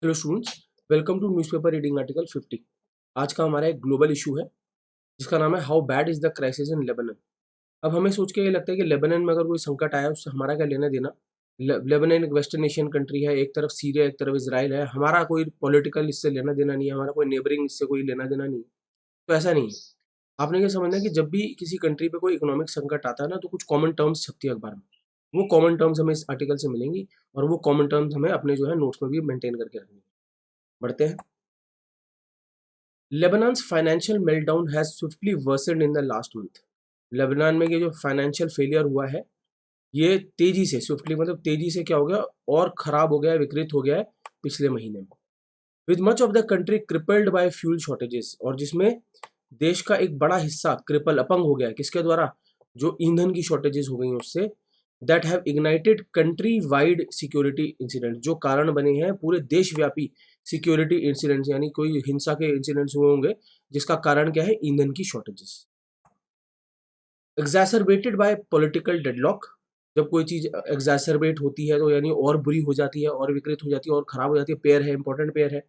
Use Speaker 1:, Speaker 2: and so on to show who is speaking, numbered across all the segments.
Speaker 1: Hello students, welcome to newspaper reading article 50। आज का हमारा एक ग्लोबल इशू है जिसका नाम है how bad is the crisis in Lebanon. अब हमें सोच के ये लगता है कि लेबनान में अगर कोई संकट आया उससे हमारा क्या लेना देना। लेबनान एक वेस्टर्न एशियन कंट्री है, एक तरफ सीरिया एक तरफ इसराइल है, हमारा कोई पॉलिटिकल इससे लेना देना नहीं है, हमारा कोई नेबरिंग इससे कोई लेना देना नहीं है। तो ऐसा नहीं है। आपने क्या समझना है कि जब भी किसी कंट्री पे कोई इकोनॉमिक संकट आता है ना, तो कुछ कॉमन टर्म्स छपती है अखबार में। वो कॉमन टर्म्स हमें इस आर्टिकल से मिलेंगी और वो कॉमन टर्म्स हमें अपने जो है नोट्स में भी मेंटेन करके रखनी है। बढ़ते हैं। Lebanon's financial meltdown has swiftly worsened in the last month. Lebanon में ये जो फाइनेंशियल फेलियर हुआ है, ये तेजी से, स्विफ्टली मतलब तेजी से क्या हो गया और खराब हो गया, विकृत हो गया है पिछले महीने में। With much of the country crippled by fuel shortages, और जिसमें देश का एक बड़ा हिस्सा क्रिपल अपंग हो गया है, किसके द्वारा? जो ईंधन की शॉर्टेजेस हो गई हैं उससे। That have ignited country wide security incident, जो कारण बने हैं पूरे देशव्यापी सिक्योरिटी इंसिडेंट्स, यानी कोई हिंसा के इंसिडेंट्स हुए होंगे जिसका कारण क्या है? ईंधन की शॉर्टेजेस। एग्जैसरबेटेड बाय पॉलिटिकल डेडलॉक, जब कोई चीज एग्जैसरबेट होती है तो यानी और बुरी हो जाती है, और विकृत हो जाती है और खराब हो जाती है। पेयर है, इंपॉर्टेंट पेयर है।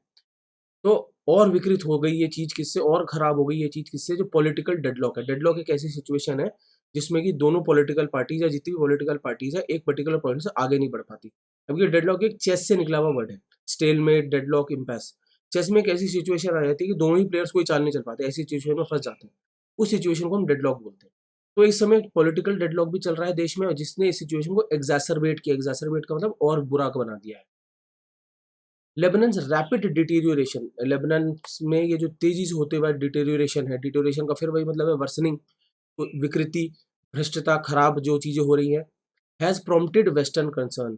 Speaker 1: तो और विकृत हो गई ये चीज किससे, और खराब हो गई ये चीज किससे? जो पॉलिटिकल डेडलॉक है। डेडलॉक एक ऐसी सिचुएशन है जिसमें कि दोनों पॉलिटिकल पार्टीज या जितनी भी पॉलिटिकल पार्टीज है एक पर्टिकुलर पॉइंट से आगे नहीं बढ़ पाती। अब ये डेडलॉक एक चेस से निकला हुआ वर्ड है। Stalemate, deadlock, इम्पैस। चेस में एक ऐसी सिचुएशन आ जाती है कि दोनों ही प्लेयर्स कोई चाल नहीं चल पाते, ऐसी सिचुएशन में फंस जाते हैं। उस सिचुएशन को हम डेडलॉक बोलते हैं। तो इस समय पॉलिटिकल डेडलॉक भी चल रहा है देश में, और जिसने इस सिचुएशन को एग्जैसरबेट किया। एग्जैसरबेट का मतलब और बुरा बना दिया है। लेबनान्स रैपिड डिटीरियोरेशन, लेबनान में ये जो तेजी से होते हुए डिटीरियोरेशन है, डिटीरियोरेशन का फिर वही मतलब है वर्सनिंग, विकृति, भ्रष्टता, खराब जो चीजें हो रही हैं। हैज प्रॉम्प्टेड वेस्टर्न कंसर्न,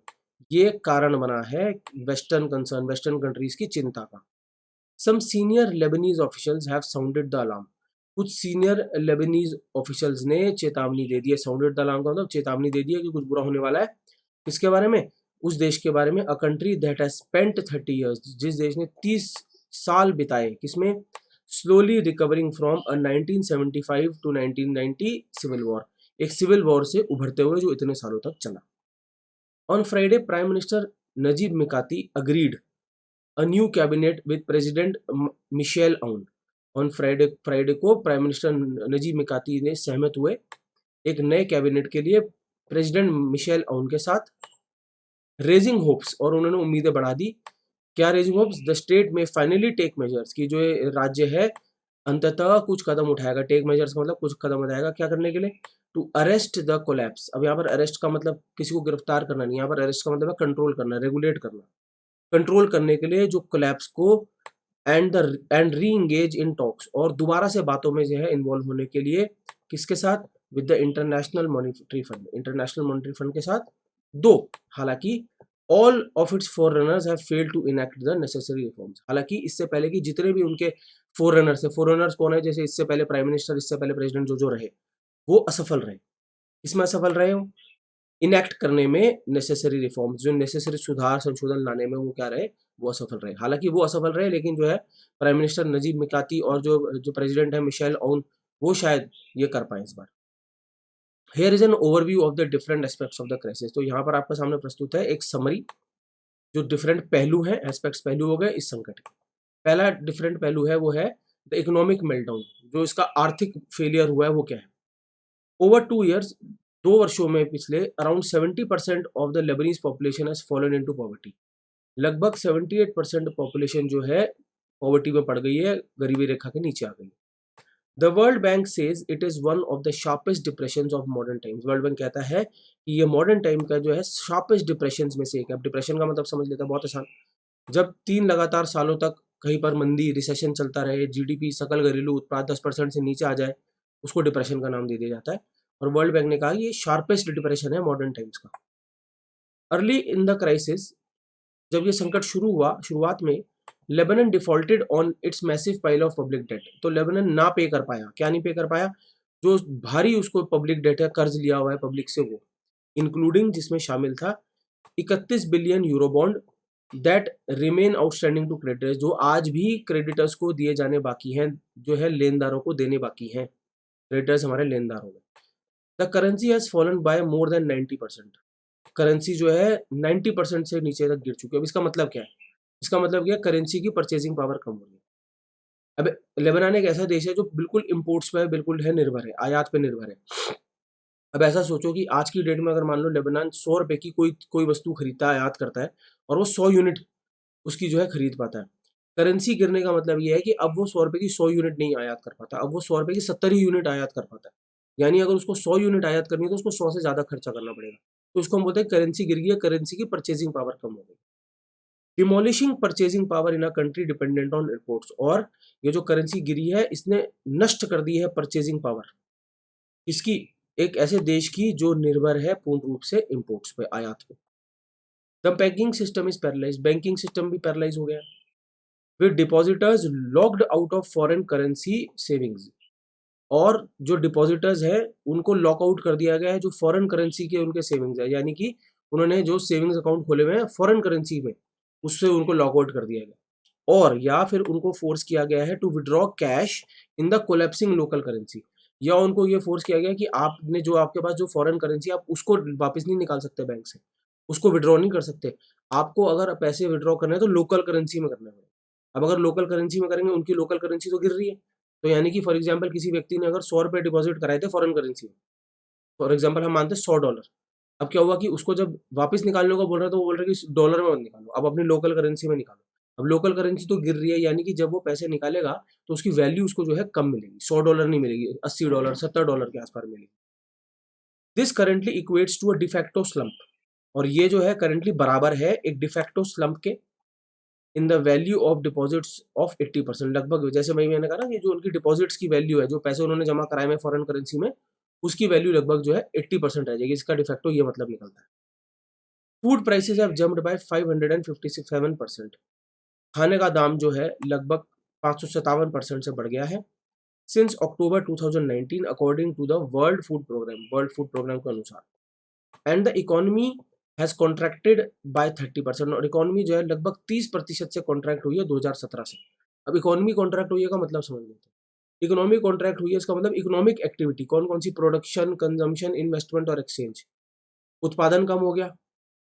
Speaker 1: ये कारण बना है वेस्टर्न कंसर्न, वेस्टर्न कंट्रीज की चिंता का। Some senior Lebanese officials have sounded the alarm, कुछ सीनियर लेबनीज ऑफिशियल्स ने चेतावनी दे दी है। साउंडेड द अलार्म का मतलब चेतावनी दे दी है कि कुछ बुरा होने वाला है। किसके बारे में? उस देश के बारे में। A country that has spent 30 years, जिस देश ने 30 साल बिताए किसमें? Slowly recovering from a 1975 to 1990 civil war, एक सिविल वॉर से उभरते हुए जो इतने सालों तक चला। On Friday Prime Minister Najib Mikati agreed a new cabinet with President Michel Aoun. On Friday को प्राइम मिनिस्टर नजीब मिकाती ने सहमत हुए एक नए कैबिनेट के लिए प्रेसिडेंट मिशेल आउन के साथ। रेजिंग होप्स, और उन्होंने उम्मीदें बढ़ा दी। क्या रेजिंग होप्स? द स्टेट में फाइनली टेक मेजर्स, की जो ये राज्य है अंततः कुछ कदम उठाएगा। टेक मेजर्स का मतलब कुछ कदम उठाएगा, क्या करने के लिए? To arrest the collapse. अब यहाँ पर अरेस्ट का मतलब किसी को गिरफ्तार करना नहीं, यहाँ पर अरेस्ट का मतलब है कंट्रोल करना, रेगुलेट करना। कंट्रोल करने के लिए जो कोलैप्स को, and re engage in talks, और दोबारा से बातों में जो है इन्वॉल्व होने के लिए। किसके साथ? With the International Monetary Fund, International Monetary Fund के साथ। दो, हालांकि all of its forerunners have failed to enact the necessary reforms, हालांकि इससे पहले कि जितने भी उनके फोर रनर्स है, फोर रनर्स कौन है? जैसे इससे पहले प्राइम मिनिस्टर, इससे पहले प्रेसिडेंट जो जो रहे, वो असफल रहे। इसमें असफल रहे हो इनैक्ट करने में नेसेसरी रिफॉर्म्स, जो नेसेसरी सुधार संशोधन लाने में वो क्या रहे? वो असफल रहे। हालांकि वो असफल रहे, लेकिन जो है प्राइम मिनिस्टर नजीब मिकाती और जो जो प्रेसिडेंट है मिशेल आउन, वो शायद ये कर पाए इस बार। Here is an overview of the different aspects of the crisis. तो यहाँ पर आपके सामने प्रस्तुत है एक समरी, जो डिफरेंट पहलू हैं, एस्पेक्ट्स पहलू हो गए इस संकट के। पहला डिफरेंट पहलू है वो है द इकोनॉमिक मेल्टडाउन, जो इसका आर्थिक फेलियर हुआ है वो क्या है? ओवर 2 ईयर्स, 2 वर्षों में पिछले, around 70% of the Lebanese population has fallen into poverty. लगभग 78% पॉपुलेशन जो है पॉवर्टी में पड़ गई है, गरीबी रेखा के नीचे आ गई। The world bank says it is one of the sharpest depression of modern times. World bank कहता है कि ये मॉडर्न टाइम का जो है शार्पेस्ट डिप्रेशन में से एक है। अब डिप्रेशन का मतलब समझ लेता है, बहुत आसान। जब 3 लगातार सालों तक कहीं पर मंदी, रिसेशन चलता रहे, जीडीपी, सकल घरेलू उत्पाद 10% से नीचे आ जाए, उसको डिप्रेशन का नाम दे दिया जाता है। और वर्ल्ड बैंक ने कहा ये शार्पेस्ट डिप्रेशन है मॉडर्न टाइम्स का। अर्ली इन द क्राइसिस, जब ये संकट शुरू हुआ, शुरुआत में Lebanon defaulted on it's massive pile of public debt. तो लेबनान ना पे कर पाया। क्या नहीं पे कर पाया? जो भारी उसको पब्लिक डेट है, कर्ज लिया हुआ है पब्लिक से, वो इंक्लूडिंग, जिसमें शामिल था 31 billion euro bond that remain outstanding to creditors, जो आज भी क्रेडिटर्स को दिए जाने बाकी हैं, जो है लेनदारों को देने बाकी हैं। क्रेडिटर्स हमारे लेनदार हो गए। The currency has fallen bye more than 90%। Currency जो है 90% से नीचे तक गिर चुकी है। अब इसका मतलब क्या है? इसका मतलब क्या, करेंसी की परचेजिंग पावर कम हो रही है। अब लेबनान एक ऐसा देश है जो बिल्कुल इम्पोर्ट्स पे बिल्कुल है निर्भर है, आयात पे निर्भर है। अब ऐसा सोचो कि आज की डेट में अगर मान लो लेबनान 100 रुपए की कोई कोई वस्तु खरीदता है, आयात करता है, और वो 100 यूनिट उसकी जो है खरीद पाता है। करेंसी गिरने का मतलब ये है कि अब वो 100 रुपए की 100 यूनिट नहीं आयात कर पाता, अब वो 100 रुपए की 70 ही यूनिट आयात कर पाता है। यानी अगर उसको 100 यूनिट आयात करनी है तो उसको 100 से ज़्यादा खर्चा करना पड़ेगा। तो उसको हम बोलते हैं करेंसी गिर गई है, करेंसी की परचेजिंग पावर कम हो गई। Demolishing purchasing power in a country dependent on imports, और ये जो करेंसी गिरी है इसने नष्ट कर दी है परचेजिंग पावर इसकी, एक ऐसे देश की जो निर्भर है पूर्ण रूप से इम्पोर्ट्स पे, आयात पे। The banking system is paralyse, banking system भी पैरालाइज हो गया with depositors locked out of foreign currency savings, और जो डिपॉजिटर्स है उनको लॉकआउट कर दिया गया है जो फॉरेन करेंसी के उनके सेविंग्स है, यानी कि उन्होंने जो सेविंग्स अकाउंट खोले हुए हैं फॉरेन करेंसी में, उससे उनको लॉकआउट कर दिया गया। और या फिर उनको फोर्स किया गया है to withdraw cash in the collapsing local currency, या उनको ये फोर्स किया गया कि आपने जो आपके पास जो फॉरेन करेंसी आप उसको वापस नहीं निकाल सकते बैंक से, उसको विड्रॉ नहीं कर सकते। आपको अगर पैसे विड्रॉ करने हैं तो लोकल करेंसी में करना है। अब अगर लोकल करेंसी में करेंगे, उनकी लोकल करेंसी तो गिर रही है। तो यानी कि फॉर एग्जांपल किसी व्यक्ति ने अगर 100 रुपए डिपॉजिट कराए थे फॉरेन करेंसी में, फॉर एग्जांपल हम मानते हैं $100। अब क्या हुआ कि उसको जब वापस निकालने को बोल रहे हैं तो वो बोल रहे हैं कि डॉलर में मत निकालो, अब अपनी लोकल करेंसी में निकालो। अब लोकल करेंसी तो गिर रही है, यानी कि जब वो पैसे निकालेगा तो उसकी वैल्यू उसको जो है कम मिलेगी, $100 नहीं मिलेगी, $80 $70 के आसपास मिलेगी। This currently equates to a de facto slump, और ये जो है करेंटली बराबर है एक डिफैक्टो स्लम्प के in the value of deposits of 80%, लगभग जैसे मैंने कहा ना कि जो उनकी डिपॉजिट्स की वैल्यू है, जो पैसे उन्होंने जमा कराए में फॉरेन करेंसी में, उसकी वैल्यू लगभग जो है 80% रह जाएगी। इसका डिफेक्टो ये मतलब निकलता है। Food prices have jumped by 557%, खाने का दाम जो है लगभग 557% से बढ़ गया है since October 2019 according to the World Food Programme के अनुसार। And the economy has contracted by 30%, और इकोनॉमी जो है लगभग 30% से कॉन्ट्रैक्ट हुई है 2017 से। अब इकोनॉमी कॉन्ट्रैक्ट हुई है का मतलब समझ लेते हैं। इकोनॉमी कॉन्ट्रैक्ट हुई है इसका मतलब इकोनॉमिक एक्टिविटी कौन कौन सी, प्रोडक्शन, कंजम्पशन, इन्वेस्टमेंट और एक्सचेंज। उत्पादन कम हो गया,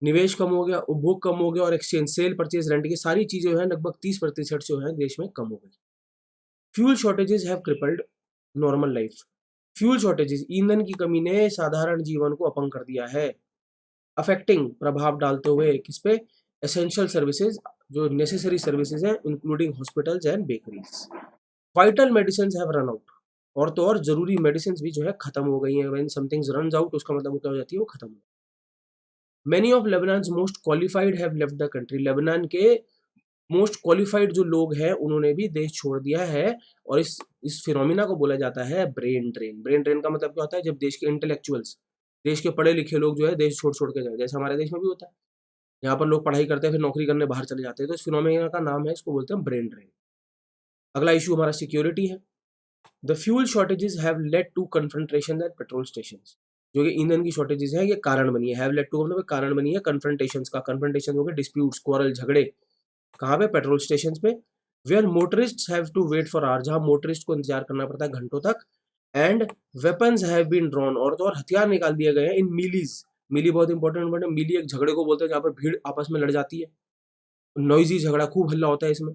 Speaker 1: निवेश कम हो गया, उपभोग कम हो गया, और एक्सचेंज, सेल परचेज रेंट की सारी चीजें जो है लगभग 30% जो है देश में कम हो गई। Fuel shortages have crippled normal life, fuel shortages, ईंधन की कमी ने साधारण जीवन को अपंग कर दिया है। अफेक्टिंग, प्रभाव डालते हुए किस पे, एसेंशियल सर्विसेज, जो नेसेसरी सर्विसेज हैं including hospitals and bakeries. Vital medicine have run out, और तो और जरूरी मेडिसिन भी जो है खत्म हो गई हैं। व्हेन समथिंग रन आउट उसका मतलब वो क्या हो जाती है, वो खत्म हो। Many of Lebanon's most qualified have left the country, Lebanon के मोस्ट क्वालिफाइड जो लोग हैं उन्होंने भी देश छोड़ दिया है। और इस फिनोमिना को बोला जाता है ब्रेन ड्रेन। ब्रेन ड्रेन का मतलब क्या होता है, जब देश के इंटेलेक्चुअल्स, देश के पढ़े लिखे लोग जो है देश छोड़ छोड़ के जाए, जैसे हमारे देश में भी होता है। यहाँ पर लोग पढ़ाई करते हैं फिर नौकरी करने बाहर चले जाते हैं, तो इस फिनोमिना का नाम है, इसको बोलते हैं ब्रेन ड्रेन। अगला इशू हमारा सिक्योरिटी है। The fuel shortages have led to confrontation at petrol station, जो कि ईंधन की शॉर्टेजेस है ये कारण बनी है। हैव लेड टू मतलब कारण बनी है कन्फ्रंटेशन का, कन्फ्रंटेशन हो गए डिस्प्यूट्स, क्वारल, झगड़े, कहाँ पे, पेट्रोल स्टेशन पे। Where motorist have to wait for hour, जहाँ मोटरिस्ट को इंतजार करना पड़ता है घंटों तक। And weapons have been drawn, और तो और हथियार निकाल दिए गए हैं इन मिलीज। मिली बहुत इंपॉर्टेंट वर्ड है। मिली एक झगड़े को बोलते हैं जहाँ पर भीड़ आपस में लड़ जाती है, नॉइजी झगड़ा, खूब हल्ला होता है इसमें।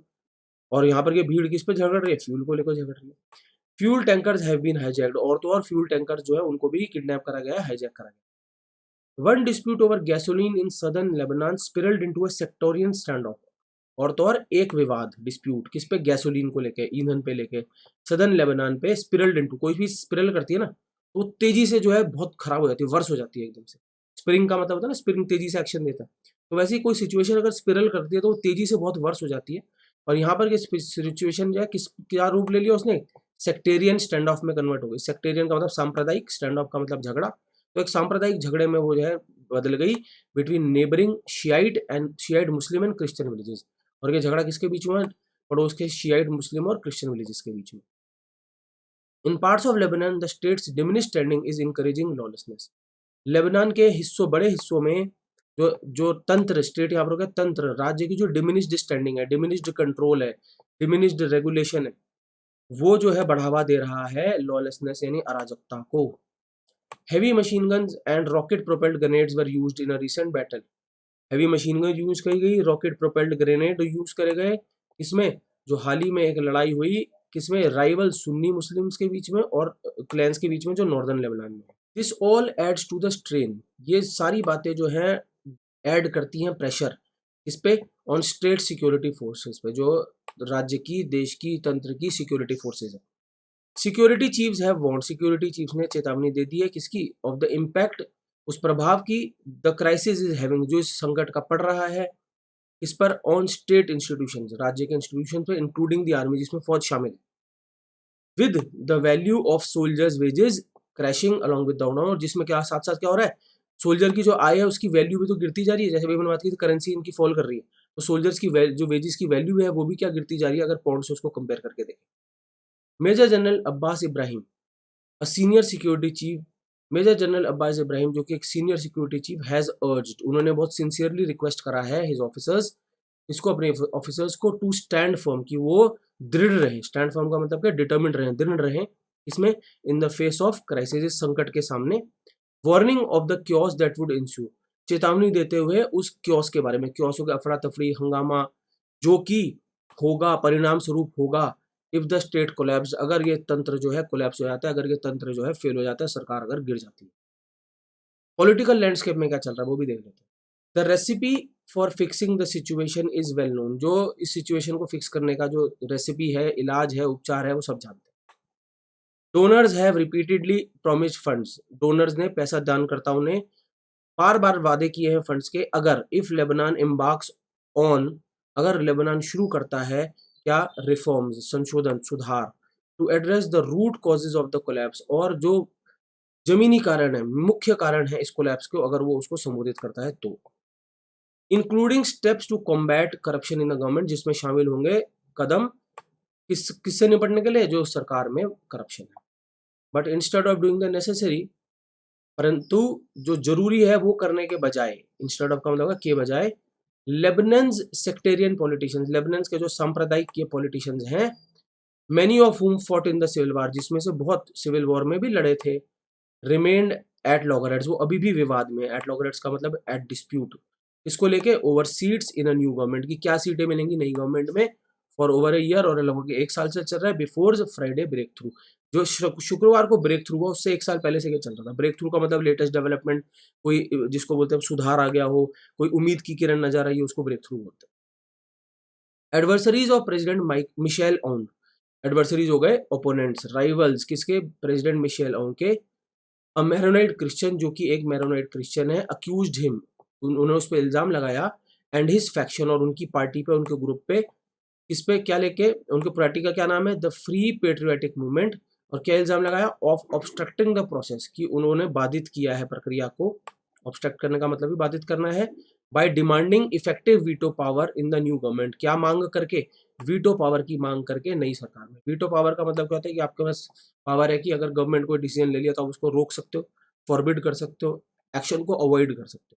Speaker 1: और यहाँ पर ये भीड़ किस पे झगड़ रही है, फ्यूल को लेकर झगड़ रही है। Fuel tankers have been hijacked, और तो और फ्यूल टैंकर्स जो है उनको भी किडनैप करा गया, हाईजैक करा गया। One dispute over gasoline in southern Lebanon spiralled into a sectarian standoff, और तो और एक विवाद, डिस्प्यूट किस पे, गैसोलीन को लेके, ईंधन पे लेके, सदर्न लेबनान पे स्पिरल्ड इनटू, कोई भी स्पिरल करती है ना तो तेजी से जो है बहुत खराब हो जाती है, वर्ष हो जाती है एकदम से। स्प्रिंग का मतलब होता है ना, स्प्रिंग तेजी से एक्शन देता है। तो वैसे ही कोई सिचुएशन अगर स्पिरल करती है तो वो तेजी से बहुत वर्ष हो जाती है। और यहाँ पर ये सिचुएशन जो है किस क्या रूप ले लिया उसने, सेक्टेरियन स्टैंड ऑफ में कन्वर्ट हो गई। सेक्टेरियन का मतलब सांप्रदायिक, स्टैंड ऑफ का मतलब झगड़ा। तो एक सांप्रदायिक झगड़े में वो जो है बदल गई between neighbouring Shiite Muslim and Christian villages. और ये झगड़ा किसके बीच में है, पड़ोस के शियाइट मुस्लिम और क्रिश्चियन विलेजेस के बीच में। In parts of Lebanon the state's diminish standing is encouraging lawlessness, Lebanon के हिस्सों, बड़े हिस्सों में जो जो तंत्र, स्टेट यहाँ पर हो गया तंत्र, राज्य की जो डिमिनिश्ड स्टैंडिंग है, डिमिनिश्ड कंट्रोल है, डिमिनिश्ड रेगुलेशन है, वो जो है बढ़ावा दे रहा है लॉलेसनेस यानी अराजकता को। Heavy machine guns and rocket propelled grenades were used in a recent battle heavy machine gun use करी गई, रॉकेट प्रोपेल्ड ग्रेनेड यूज करे गए। इसमें जो हाल ही में एक लड़ाई हुई किसमें, राइवल सुन्नी मुस्लिम्स के बीच में और क्लैंस के बीच में जो नॉर्दर्न लेबनान में। This all adds to the strain, ये सारी बातें जो हैं ऐड करती हैं प्रेशर इस पे, ऑन स्टेट सिक्योरिटी फोर्सेस पे, जो राज्य की, देश की, तंत्र की सिक्योरिटी फोर्सेस है। Security chiefs have warned, security chiefs ने चेतावनी दे दी है किसकी, ऑफ द इम्पैक्ट, उस प्रभाव की, द क्राइसिस इज हैविंग, जो इस संकट का पड़ रहा है इस पर, ऑन स्टेट इंस्टीट्यूशन, राज्य के इंस्टीट्यूशन पे, इंक्लूडिंग द आर्मी जिसमें फौज शामिल है, with the value of soldiers wages crashing along with down, और जिसमें क्या साथ साथ क्या हो रहा है, सोल्जर की जो आय है उसकी वैल्यू भी तो गिरती जा रही है। जैसे अभी मैंने बात की थी करेंसी इनकी फॉल कर रही है, तो सोल्जर्स की जो वेजेस की वैल्यू है वो भी क्या गिरती जा रही है, अगर पाउंड से उसको कंपेयर करके देखें। Major General Abbas Ibrahim, a senior security chief, Major General Abbas Ibrahim जो कि एक senior security chief, has urged, उन्होंने बहुत सिंसियरली रिक्वेस्ट करा है हिज ऑफिसर्स, इसको अपने ऑफिसर्स को, टू स्टैंड फर्म, कि वो दृढ़ रहे। स्टैंड फर्म का मतलब क्या, डिटर्मिन्ड रहे, दृढ़ रहे। इसमें, in the face of crisis, संकट के सामने, warning of the chaos that would ensue, चेतावनी देते हुए उस क्योस के बारे में, क्योस हो गया अफरा तफरी, हंगामा, जो कि होगा, परिणाम स्वरूप होगा, इफ द स्टेट कोलैप्स, अगर ये तंत्र जो है कोलैप्स हो जाता है, अगर ये तंत्र जो है फेल हो जाता है, सरकार अगर गिर जाती है। पॉलिटिकल लैंडस्केप में क्या चल रहा है वो भी देख लेते हैं। The recipe for fixing the situation is well known, जो इस सिचुएशन को फिक्स करने का जो रेसिपी है, इलाज है, उपचार है, वो सब जानते हैं। Donors have repeatedly promised funds, donors ने, पैसा दानकर्ताओं ने बार बार वादे किए हैं फंड्स के, अगर इफ लेबनान एम्बार्क्स ऑन, अगर लेबनान शुरू करता है क्या, रिफॉर्म्स, संशोधन, सुधार, to address the root causes of the collapse, और जो जमीनी कारण है, मुख्य कारण है इस कोलैप्स को, अगर वो उसको संबोधित करता है तो, including steps to combat corruption in the government, जिसमें शामिल होंगे कदम किससे निपटने के लिए, जो सरकार में करप्शन है। But instead of doing the necessary, परंतु जो जरूरी है वो करने के बजाय, इंस्टेड ऑफ का मतलब के बजाय, लेबनन्स सेक्टेरियन पॉलिटिशियंस, लेबनन्स के जो सांप्रदायिक के पॉलिटिशियंस हैं, many of whom fought in the civil war, जिसमें से बहुत सिविल वॉर में भी लड़े थे, रिमेन्ड एट लॉगरेट्स, वो अभी भी विवाद में, एट लॉगरेट्स का मतलब एट डिस्प्यूट, इसको लेके, over seats in a new government, की क्या सीटें मिलेंगी नई गवर्नमेंट में, फॉर ओवर ए ईयर, और लगभग एक साल से चल रहा है, बिफोर फ्राइडे ब्रेक थ्रू, जो शुक्रवार को ब्रेक थ्रू हुआ उससे एक साल पहले से क्या चल रहा था। ब्रेक थ्रू का मतलब लेटेस्ट डेवलपमेंट, कोई जिसको बोलते हैं सुधार आ गया हो, कोई उम्मीद की किरण नजर आई है, उसको ब्रेक थ्रू बोलते हैं। Adversaries of President Michel Aoun, adversaries हो गए ओपोनेंट्स, राइवल्स किसके, प्रेसिडेंट मिशेल ऑन के। अ मैरोनाइट क्रिश्चियन, जो कि एक मैरोनाइट क्रिश्चियन है, अक्यूज्ड हिम, उन्होंने उस पर इल्जाम लगाया, एंड हिज फैक्शन, और उनकी पार्टी पे, उनके ग्रुप पे, इस पे क्या लेके, उनके पार्टी का क्या नाम है, द फ्री पेट्रियाटिक मूवमेंट, और क्या इल्जाम लगाया, ऑफ ऑब्स्ट्रक्टिंग द प्रोसेस, कि उन्होंने बाधित किया है प्रक्रिया को, ऑब्स्ट्रक्ट करने का मतलब भी बाधित करना है, by demanding effective veto power in the new government, क्या मांग करके, वीटो पावर की मांग करके नई सरकार में। वीटो पावर का मतलब क्या होता है कि आपके पास पावर है कि अगर गवर्नमेंट कोई डिसीजन ले लिया तो आप उसको रोक सकते हो, फॉरबिड कर सकते हो, एक्शन को अवॉइड कर सकते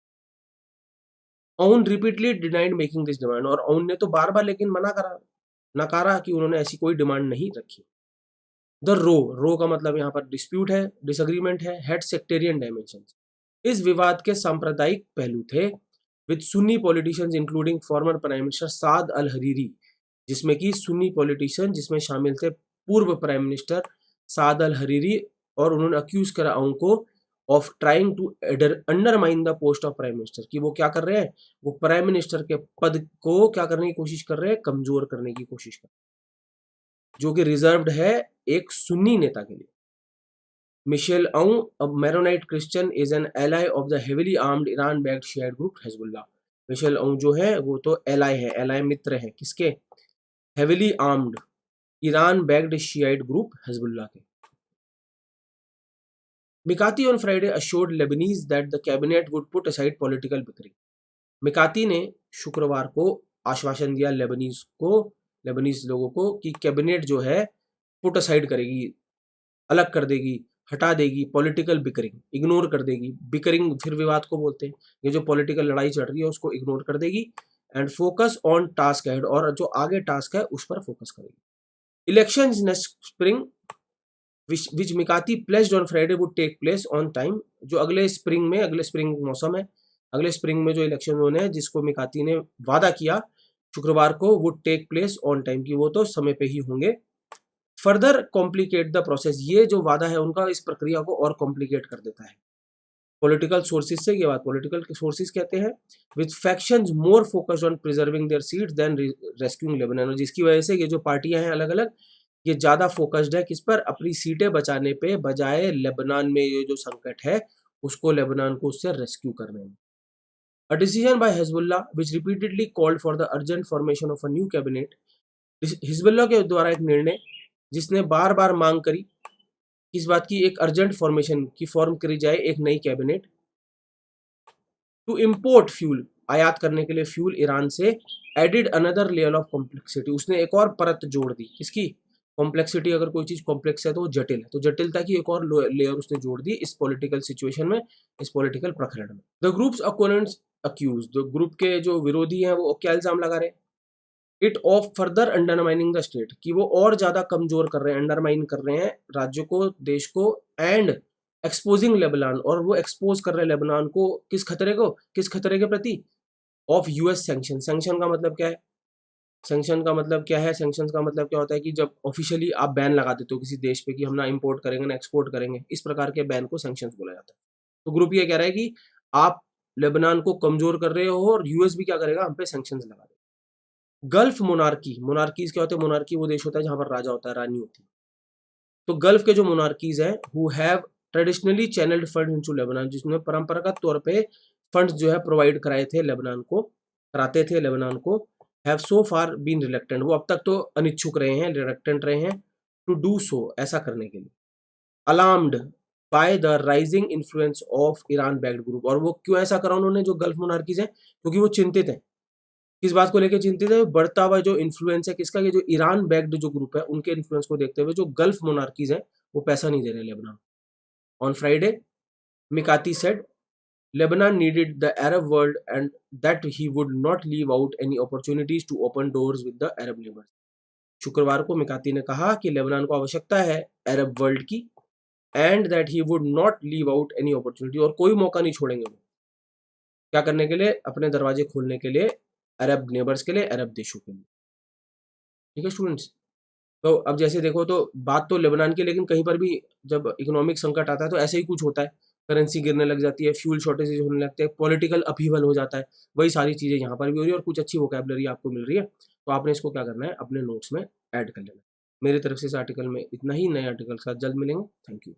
Speaker 1: हो। Own repeatedly denied making this demand, और ओन ने तो बार बार लेकिन मना करा, नकारा कि उन्होंने ऐसी कोई डिमांड नहीं रखी। द रो का मतलब यहाँ पर डिस्प्यूट है, डिसएग्रीमेंट है, हैड सेक्टेरियन डायमेंशन, इस विवाद के सांप्रदायिक पहलू थे, with Sunni politicians including former prime minister Saad al Hariri, जिसमें कि सुन्नी पॉलिटिशियन जिसमें शामिल थे पूर्व prime minister Saad al Hariri, और उन्होंने अक्यूज करा उनको of trying to undermine the post of prime minister, कि वो क्या कर रहे हैं, वो प्राइम मिनिस्टर के पद को क्या करने की कोशिश कर रहे हैं, कमजोर करने की कोशिश कर रहे हैं, जो कि रिजर्व्ड है एक सुन्नी नेता के लिए। Michel Aoun, a Maronite Christian, is an ally of the heavily armed Iran-backed Shiite group Hezbollah. Michel Aoun जो है वो तो एलाई है, एलाई मित्र है किसके, heavily armed Iran backed Shiite group Hezbollah के। Mikati on Friday assured Lebanese that the cabinet would put aside political bickering. मिकाती ने शुक्रवार को आश्वासन दिया लेबनीज लोगों को कि कैबिनेट जो है पुट असाइड करेगी, अलग कर देगी, हटा देगी पॉलिटिकल बिकरिंग, इग्नोर कर देगी, बिकरिंग फिर विवाद को बोलते हैं, ये जो पॉलिटिकल लड़ाई चल रही है उसको इग्नोर कर देगी, and focus on task head, और जो आगे टास्क है उस पर फोकस करेगी। Elections next spring which Mikati placed on Friday would take place on time, जो अगले स्प्रिंग में, अगले स्प्रिंग मौसम है, अगले स्प्रिंग में जो इलेक्शन होने हैं, जिसको मिकाती ने वादा किया शुक्रवार को would take place on time, की वो तो समय पे ही होंगे। फर्दर कॉम्प्लिकेट द प्रोसेस, ये जो वादा है उनका इस प्रक्रिया को और कॉम्प्लिकेट कर देता है। पॉलिटिकल सोर्सेज से ये बात पॉलिटिकल सोर्सेज कहते हैं, with factions more focused on preserving their seats than rescuing Lebanon, और जिसकी वजह से ये जो पार्टियां हैं अलग अलग, ये ज़्यादा फोकस्ड है किस पर, अपनी सीटें बचाने पे, बजाय लेबनान में ये जो संकट है उसको, लेबनान को उससे रेस्क्यू करने में। A decision by Hezbollah which repeatedly called for the urgent formation of a new cabinet, Hezbollah के द्वारा एक निर्णय जिसने बार बार मांग करी किस बात की, एक अर्जेंट फॉर्मेशन की फॉर्म करी जाए एक नई कैबिनेट, टू इम्पोर्ट फ्यूल, आयात करने के लिए फ्यूल ईरान से, added another layer of complexity, उसने एक और परत जोड़ दी किसकी, कॉम्प्लेक्सिटी, अगर कोई चीज कॉम्प्लेक्स है तो वो जटिल है, तो जटिलता की एक और लेयर उसने जोड़ दी इस पॉलिटिकल सिचुएशन में, इस पॉलिटिकल प्रकरण में। द ग्रुप्स अपोनेंट्स अक्यूज, जो ग्रुप के जो विरोधी हैं वो क्या इल्जाम लगा रहे हैं, it of further undermining the state, कि वो और ज्यादा कमजोर कर रहे हैं, अंडरमाइन कर रहे हैं राज्य को, देश को, एंड एक्सपोजिंग लेबनान, और वो एक्सपोज कर रहे हैं लेबनान को किस खतरे को, किस खतरे के प्रति, ऑफ यूएस सैंक्शन। सैंक्शन का मतलब क्या है, सैंक्शन का मतलब क्या है, सैंक्शन का मतलब क्या होता है कि जब ऑफिशियली आप बैन लगा देते हो किसी देश पे कि हम ना इंपोर्ट करेंगे ना एक्सपोर्ट करेंगे, इस प्रकार के बैन को सैंक्शन बोला जाता है। तो ग्रुप ये कह रहा है कि आप लेबनान को कमजोर कर रहे हो और यूएस भी क्या करेगा, हम पे सैंक्शन लगा देगा। गल्फ मोनार्की, मोनार्कीज क्या होते हैं, मोनार्की वो देश होता है जहां पर राजा होता है, रानी होती है। तो गल्फ के जो मोनार्कीज हैं who have traditionally channelled fund into Lebanon, जिसमें परंपरागत तौर पे फंड्स जो है प्रोवाइड कराए थे लेबनान को, कराते थे लेबनान को, have so far been reluctant, वो अब तक तो अनिच्छुक रहे हैं, रिलेक्टेंट रहे हैं, टू डू सो, ऐसा करने के लिए। Alarmed by the rising influence of Iran backed group, और वो क्यों ऐसा करा उन्होंने जो गल्फ मोनार्कीज हैं, क्योंकि वो चिंतित है, किस बात को लेकर चिंतित है, बढ़ता हुआ जो इन्फ्लुएंस है किसका, ये जो ईरान बैक्ड जो ग्रुप है उनके इन्फ्लुएंस को देखते हुए जो गल्फ मोनार्कीज हैं वो पैसा नहीं दे रहे Lebanon. On Friday Mikati said Lebanon needed the Arab world and that he would not leave out any opportunities to open doors with the Arab neighbours. शुक्रवार को मिकाती ने कहा कि लेबनान को आवश्यकता है अरब वर्ल्ड की, and that he would not leave out any opportunity, और कोई मौका नहीं छोड़ेंगे वो क्या करने के लिए, अपने दरवाजे खोलने के लिए अरब नेबर्स के लिए, अरब देशों के लिए। ठीक है स्टूडेंट्स, तो अब जैसे देखो तो बात तो लेबनान की, लेकिन कहीं पर भी जब इकोनॉमिक संकट आता है तो ऐसे ही कुछ होता है, करेंसी गिरने लग जाती है, फ्यूल शॉर्टेजेस होने लगते हैं, पॉलिटिकल अपहीवल हो जाता है, वही सारी चीज़ें यहाँ पर भी हो रही है, और कुछ अच्छी वोकैबलरी आपको मिल रही है, तो आपने इसको क्या करना है, अपने नोट्स में ऐड कर लेना है। मेरी तरफ से इस आर्टिकल में इतना ही, नए आर्टिकल के साथ जल्द मिलेंगे। Thank you.